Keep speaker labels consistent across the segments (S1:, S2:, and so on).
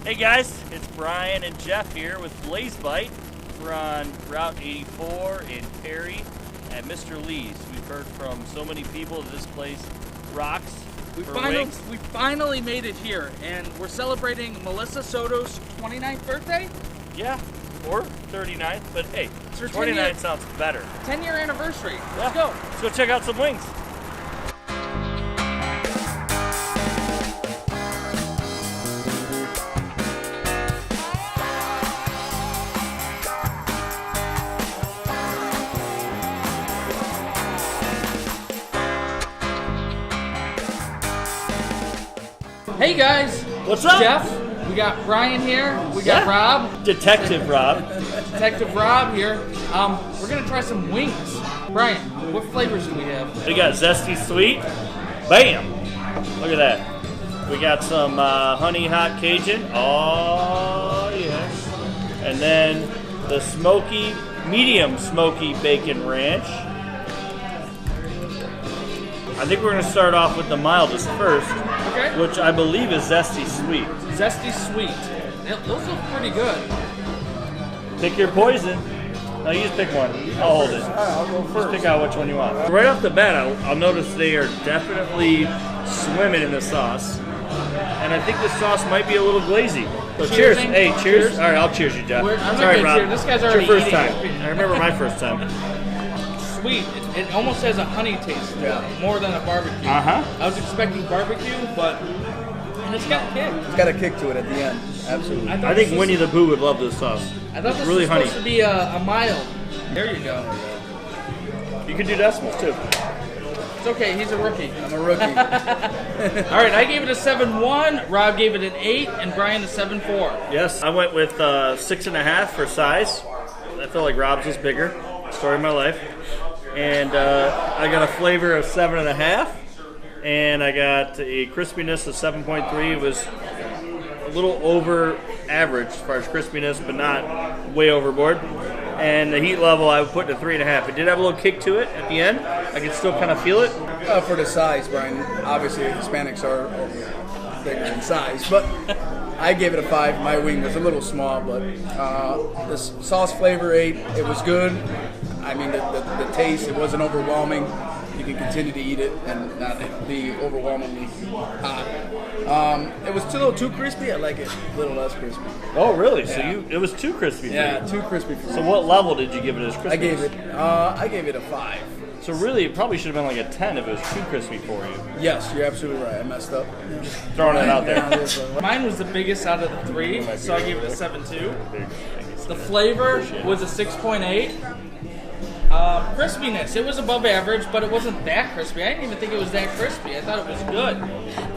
S1: Hey guys, it's Bryan and Jeff here with BlazeBite. We're on Route 84 in Perry at Mr. Lee's. We've heard from so many people that this place rocks.
S2: We finally made it here, and we're celebrating Melissa Soto's 29th birthday?
S1: Yeah, or 39th, but hey,
S2: It's her
S1: 29 sounds better.
S2: 10-year anniversary.
S1: Yeah.
S2: Let's go.
S1: Let's go check out some wings.
S2: Hey guys.
S1: What's up?
S2: Jeff, we got Bryan here. We got Rob.
S1: Detective Rob.
S2: Detective Rob here. We're gonna try some wings. Bryan, what flavors do we have?
S1: We got zesty sweet. Bam! Look at that. We got some honey hot Cajun. Oh yes. And then the medium smoky bacon ranch. I think we're gonna start off with the mildest first,
S2: Okay.
S1: which I believe is zesty sweet.
S2: Zesty sweet. Those look pretty good.
S1: Pick your poison. No, you just pick one. I'll hold it.
S3: I'll go
S1: Just
S3: first.
S1: pick out which one you want. Right off the bat, I'll notice they are definitely swimming in the sauce. And I think the sauce might be a little glazy. So cheers.
S2: Cheersing.
S1: Hey, cheers.
S2: Cheers.
S1: All right, I'll cheers you, Jeff.
S2: I'm not
S1: Sorry,
S2: gonna
S1: Rob.
S2: cheer. This guy's
S1: It's
S2: already
S1: your first
S2: eating.
S1: time. I remember my first time.
S2: Sweet. It almost has a honey taste.
S3: Yeah.
S2: More than a barbecue.
S1: Uh-huh.
S2: I was expecting barbecue, but it's got kick.
S3: It's got a kick to it at the end. Absolutely.
S2: thought
S1: I
S2: this
S1: think
S2: was-
S1: Winnie the Pooh would love this sauce.
S2: I thought this
S1: really
S2: was
S1: honey.
S2: supposed to be a mild. There you go.
S1: You can do decimals too.
S2: It's okay. He's a rookie.
S3: I'm a rookie.
S2: All right. I gave it a 7.1. Rob gave it an 8, and Bryan a 7.4.
S1: Yes, I went with 6.5 for size. I felt like Rob's was bigger. Story of my life. And I got a flavor of 7.5, and I got a crispiness of 7.3. It was a little over average as far as crispiness, but not way overboard. And the heat level, I would put to 3.5. It did have a little kick to it at the end. I could still kind of feel it.
S3: For the size, Bryan, obviously Hispanics are bigger in size, but I gave it a 5. My wing was a little small, but the sauce flavor 8. It was good. I mean, the taste, it wasn't overwhelming. You can continue to eat it and not be overwhelmingly hot. It was a little too crispy. I like it a little less crispy.
S1: Oh, really? So
S3: Yeah.
S1: it was too crispy for
S3: Yeah,
S1: you.
S3: too crispy for
S1: So
S3: me.
S1: what level did you give it as crispy?
S3: I gave it a 5.
S1: So really, it probably should have been like a 10 if it was too crispy for you.
S3: Yes, you're absolutely right. I messed up.
S1: Throwing it out there.
S2: Mine was the biggest out of the 3, so I gave it a 7.2. The flavor was a 6.8. Crispiness, it was above average, but it wasn't that crispy. I didn't even think it was that crispy. I thought it was good.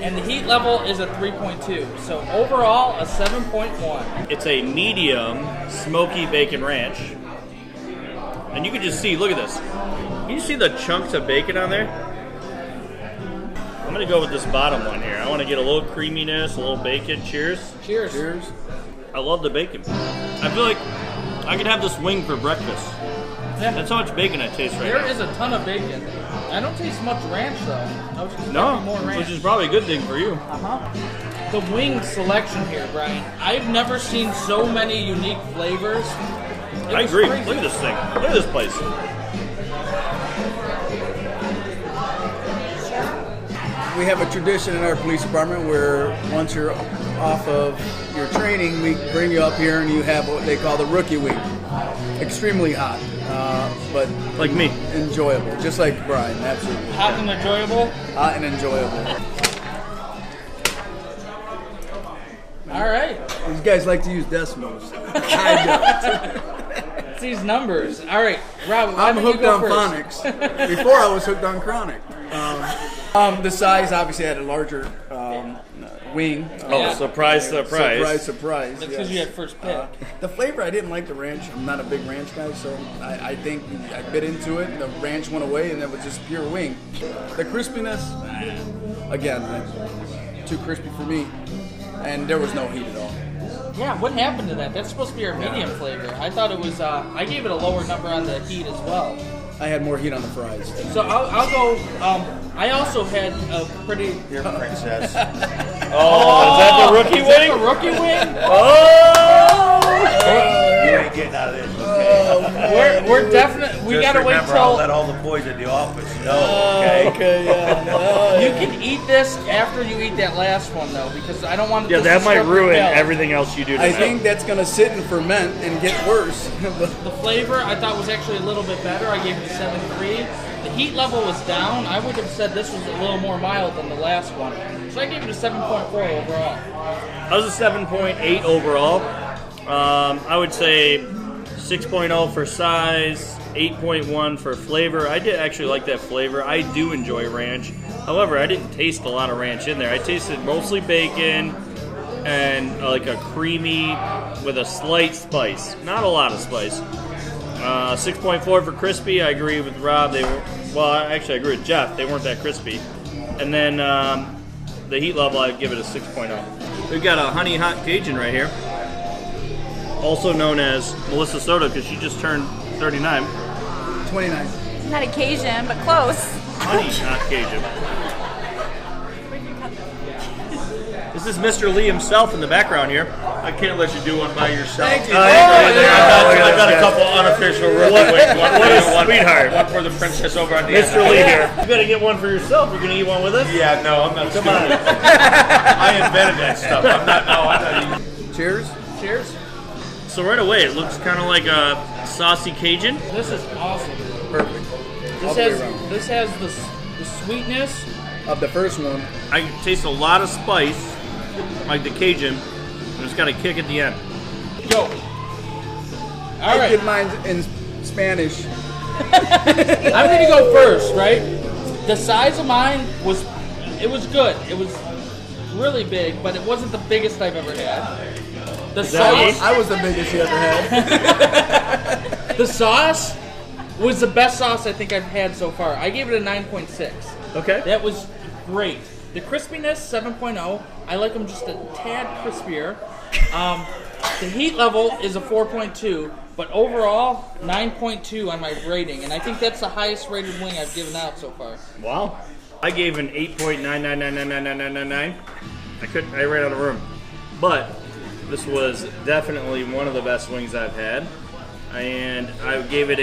S2: And the heat level is a 3.2. So overall, a 7.1.
S1: It's a medium smoky bacon ranch. And you can just see, look at this. Can you see the chunks of bacon on there? I'm going to go with this bottom one here. I want to get a little creaminess, a little bacon. Cheers.
S2: Cheers.
S3: Cheers.
S1: I love the bacon. I feel like I could have this wing for breakfast.
S2: Yeah.
S1: That's how much bacon I taste right
S2: There
S1: now.
S2: is a ton of bacon. I don't taste much ranch though. I was expecting
S1: No,
S2: more ranch.
S1: which is probably a good thing for you.
S2: The wing selection here, Bryan. I've never seen so many unique flavors. It
S1: I
S2: was
S1: agree.
S2: crazy.
S1: Look at this thing. Look at this place.
S3: We have a tradition in our police department where once you're off of your training, we bring you up here and you have what they call the rookie wing. Extremely hot, but
S1: Like me.
S3: enjoyable, just like Bryan, absolutely.
S2: Hot and enjoyable.
S3: Hot and enjoyable.
S2: All right.
S3: These guys like to use decimals. I
S2: It's these numbers. All right, Rob.
S3: don't.
S2: why
S3: I'm
S2: don't you
S3: hooked
S2: go
S3: on
S2: first?
S3: phonics. Before I was hooked on chronic. The size obviously had a larger wing.
S1: Oh,
S2: Yeah.
S1: surprise, surprise.
S3: Surprise, surprise.
S2: That's because you had first pick.
S3: The flavor, I didn't like the ranch. I'm not a big ranch guy, so I think I bit into it. The ranch went away, and it was just pure wing. The crispiness, again, too crispy for me, and there was no heat at all.
S2: Yeah, what happened to that? That's supposed to be our medium flavor. I thought it was. I gave it a lower number on the heat as well.
S3: I had more heat on the fries.
S2: So I'll go I also had a pretty.
S4: Dear princess.
S1: Oh, is that the rookie
S2: Is that
S1: wing?
S2: the rookie wing?
S1: Oh!
S4: You ain't getting out of this, okay?
S2: We're definitely. We
S4: Just
S2: gotta wait
S4: remember, I'll
S2: till.
S4: let all the boys at the office know, okay?
S3: Okay, yeah.
S2: You can eat this after you eat that last one, though, because I don't want to.
S1: Yeah, that might
S2: disrupt your
S1: ruin
S2: palate.
S1: everything else you do
S3: I
S1: tonight.
S3: think that's gonna sit and ferment and get worse.
S2: The flavor I thought was actually a little bit better. I gave it a 7.3. The heat level was down. I would have said this was a little more mild than the last one. So I gave it a 7.4 overall.
S1: I was a 7.8 overall. I would say 6.0 for size, 8.1 for flavor. I did actually like that flavor. I do enjoy ranch. However, I didn't taste a lot of ranch in there. I tasted mostly bacon and like a creamy with a slight spice. Not a lot of spice. 6.4 for crispy. I agree with Rob. They were, well, actually I agree with Jeff. They weren't that crispy. And then the heat level, I'd give it a 6.0. We've got a honey hot Cajun right here, also known as Melissa Soda because she just turned 39.
S3: 29.
S5: Not a Cajun, but close.
S1: Honey hot Cajun. This is Mr. Lee himself in the background here.
S4: I can't let you do one by yourself.
S3: Thank you.
S4: I got a couple unofficial rookie wings.
S1: What a sweetheart.
S4: One for the princess over on the
S1: Mr. Lee here. You gotta get one for yourself. You're gonna eat one with us?
S4: Yeah, no, I'm not.
S1: Come on.
S4: I invented that stuff. I'm not even.
S3: Cheers.
S2: Cheers.
S1: So right away, it looks kind of like a saucy Cajun.
S2: This is awesome.
S3: Perfect. All the way around.
S2: This has the sweetness.
S3: Of the first one,
S1: I taste a lot of spice, like the Cajun, and it's got a kick at the end.
S2: Go. All
S3: I
S2: right.
S3: did mine in Spanish.
S2: I'm gonna go first, right? The size of mine was good. It was really big, but it wasn't the biggest I've ever had. The sauce,
S3: I was the biggest you ever had.
S2: the sauce was the best sauce I think I've had so far. I gave it a 9.6.
S1: Okay.
S2: That was great. The crispiness, 7.0. I like them just a tad crispier. The heat level is a 4.2, but overall, 9.2 on my rating, and I think that's the highest rated wing I've given out so far.
S1: Wow. I gave an 8.9999999. I ran out of room. But this was definitely one of the best wings I've had. And I gave it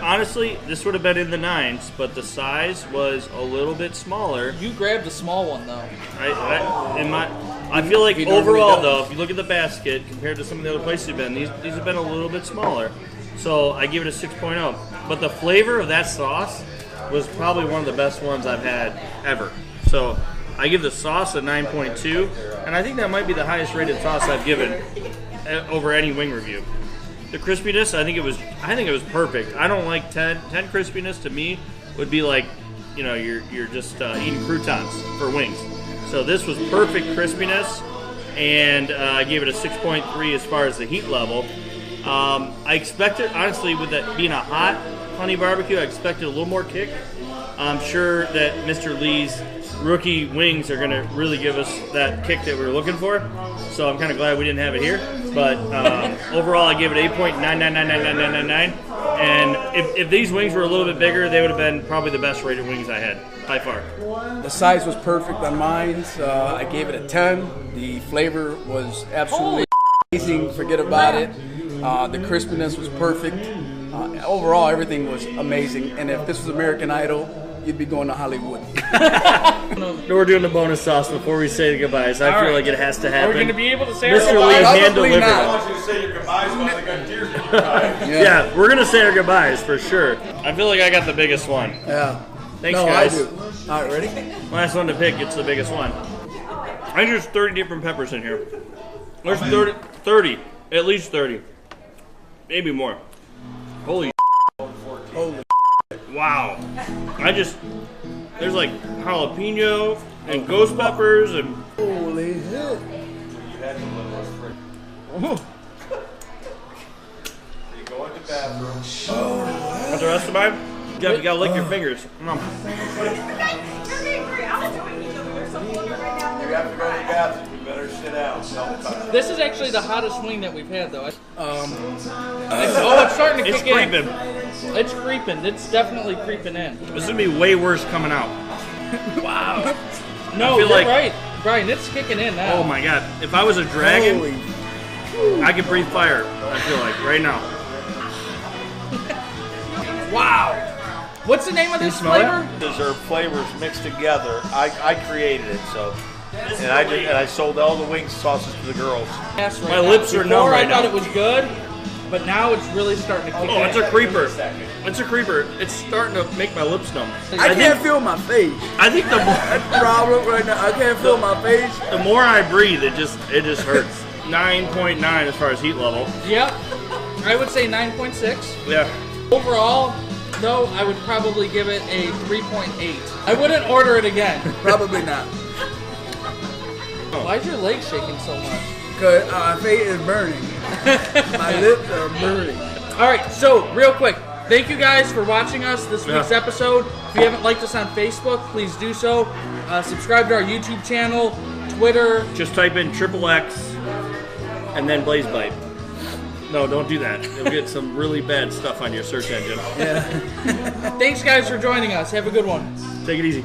S1: honestly, this would have been in the 9s, but the size was a little bit smaller.
S2: You grabbed a small one though.
S1: I feel like
S3: He normally
S1: overall
S3: does.
S1: though, if you look at the basket compared to some of the other places you've been, these have been a little bit smaller. So I give it a 6.0. But the flavor of that sauce was probably one of the best ones I've had ever. So I give the sauce a 9.2, and I think that might be the highest rated sauce I've given over any wing review. The crispiness, I think it was perfect. I don't like 10 crispiness. To me would be like, you're just eating croutons for wings. So this was perfect crispiness, and I gave it a 6.3 as far as the heat level. I expected, honestly, with that being a hot honey barbecue, I expected a little more kick. I'm sure that Mr. Lee's rookie wings are going to really give us that kick that we were looking for. So I'm kind of glad we didn't have it here. But overall, I gave it 8.999999. And if these wings were a little bit bigger, they would have been probably the best rated wings I had, by far.
S3: The size was perfect on mine. I gave it a 10. The flavor was absolutely amazing. Forget about it. The crispiness was perfect. Overall, everything was amazing. And if this was American Idol, you'd be going to Hollywood.
S1: We're doing the bonus sauce before we say the goodbyes. I feel like it has to happen.
S2: Are we going to be able to say our
S1: Mr. Lee,
S2: goodbyes?
S1: hand
S3: Probably
S1: delivered.
S3: not.
S4: I want you to say your goodbyes while they got deer goodbye.
S1: Yeah, we're going to say our goodbyes for sure. I feel like I got the biggest one.
S3: Yeah.
S1: Thanks,
S3: no,
S1: guys.
S3: I do. All right, ready?
S1: Last one to pick, it's the biggest one. I think there's 30 different peppers in here. There's 30, at least 30. Maybe more. Holy
S3: Holy.
S1: wow. There's like jalapeno and ghost peppers and
S3: Holy hell.
S4: You go in the bathroom.
S1: what's the rest of mine? You gotta lick your fingers.
S4: You have to go to the bathroom. better sit down. Self-touch.
S2: This is actually the hottest wing that we've had, though. It's starting to
S1: It's
S2: kick in.
S1: creeping.
S2: It's creeping. It's definitely creeping in.
S1: This is gonna be way worse coming out.
S2: Wow. No,
S1: I feel
S2: you're
S1: like-
S2: right. Brian, it's kicking in now.
S1: Oh my god! If I was a dragon,
S3: Holy.
S1: I could breathe fire. I feel like right now.
S2: Wow. What's the name of this
S1: smell
S2: flavor?
S4: These are flavors mixed together. I created it, so. And I sold all the wing sauces to the girls.
S2: Yes, right
S1: My
S2: now.
S1: lips are numb
S2: Before
S1: right
S2: I thought
S1: now.
S2: it was good, but now it's really starting to kick in.
S1: Oh, it's a creeper. It's a creeper. It's starting to make my lips numb.
S3: I can't feel my face.
S1: I think
S3: That's the problem right now. I can't feel my face.
S1: the more I breathe, it just hurts. 9.9 as far as heat level.
S2: Yep. I would say 9.6.
S1: Yeah.
S2: Overall, though, I would probably give it a 3.8. I wouldn't order it again.
S3: Probably not.
S2: Why is your leg shaking so much?
S3: Because my face is burning. My lips are burning.
S2: All right, so real quick, thank you guys for watching us this week's episode. If you haven't liked us on Facebook, please do so. Subscribe to our YouTube channel, Twitter.
S1: Just type in XXX and then BlazeBite. No, don't do that. You'll get some really bad stuff on your search engine.
S2: Thanks, guys, for joining us. Have a good one.
S1: Take it easy.